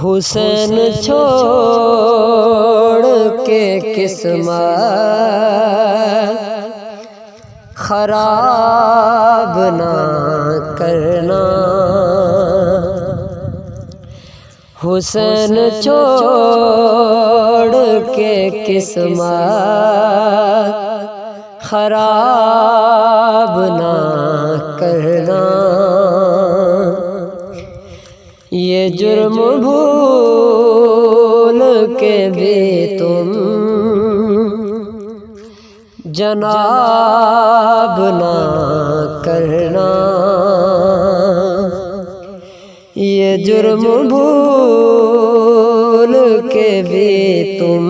حسین چھوڑ کے قسمت خراب نہ کرنا، حسین چھوڑ کے قسمت خراب نہ کرنا، یہ جرم بھول کے بھی تم جناب نہ کرنا، یہ جرم بھول کے بھی تم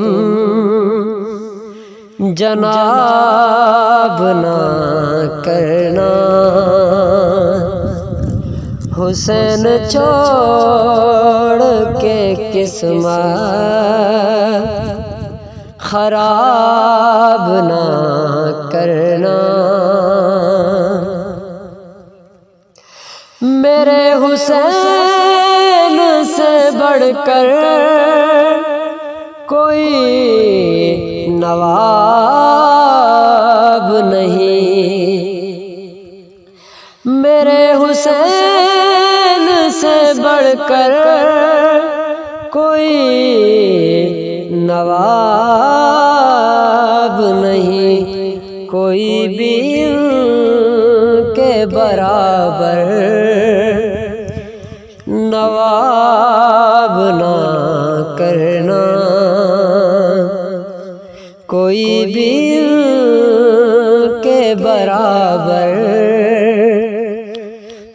جناب نہ کرنا، حسین چھوڑ کے قسمت خراب نہ کرنا، میرے حسین سے بڑھ کر کوئی نواب نہیں، میرے حسین سے بڑھ کر کوئی نواب نہیں، کوئی بھی ان کے برابر نواب نہ کرنا، کوئی بھی ان کے برابر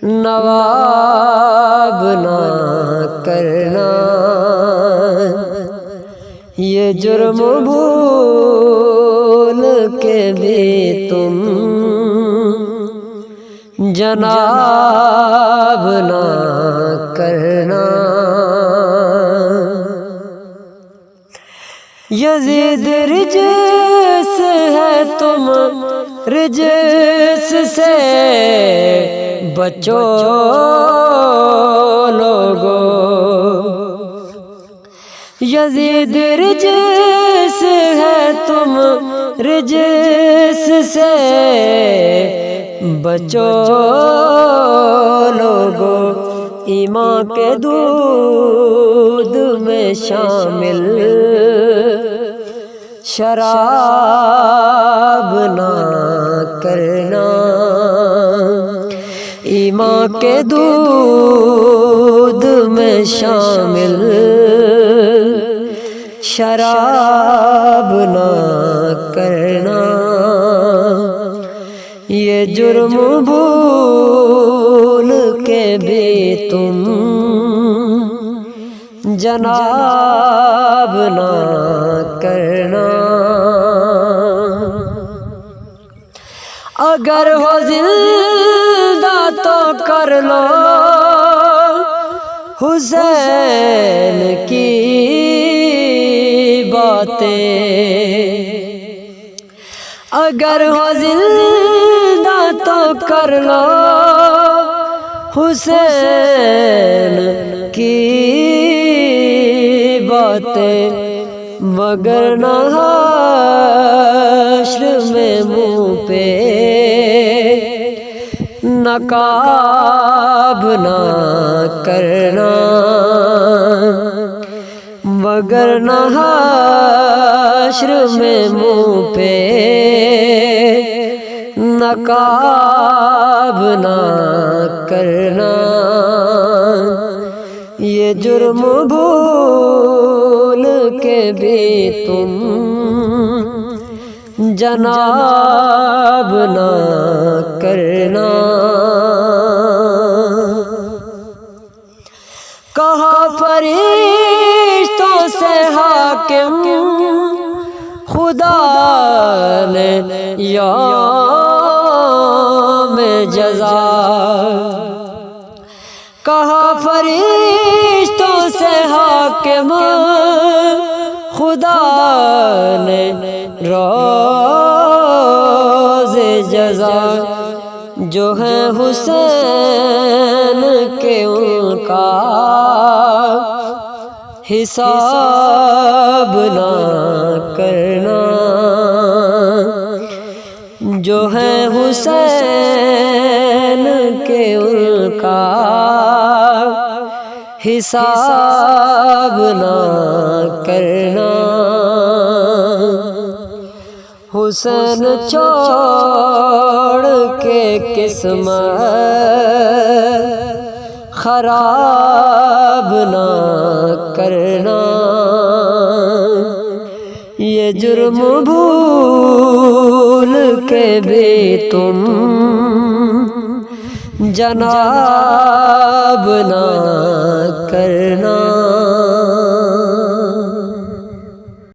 نواب نہ کرنا، یہ جرم بھول کے بھی تم جناب نہ کرنا، یزید رجس ہے تم رجس سے بچو لوگو، یزید رجس ہے تم رجس سے بچو لوگو، ایمان کے دودھ میں شامل شراب نہ کرنا، ایمان کے دودھ میں شامل شراب نہ کرنا، یہ جرم بھول کے بھی تم جناب نہ کرنا، اگر ہو زندہ تو کر لو حسین کی باتیں، اگر ہو زندہ تو کر لو حسین کی باتیں، مگر نہ حشر میں منہ پہ نقاب نہ کرنا، مگر نہ حشر میں منہ پہ نقاب نہ کرنا، یہ جرم بھول کے بھی تم جناب نہ کرنا، کہا فرشتوں سے حاکم خدا نے یوم جزا، کہا فرشتوں سے حاکم خدا نے روز جزا، جو ہے حسین کے ان کا حساب نہ کرنا، جو ہے حسین کے ان کا حساب نہ کرنا۔ حسین چھوڑ کے قسمت خراب نہ کرنا، یہ جرم بھول کے بھی تم جناب نہ کرنا۔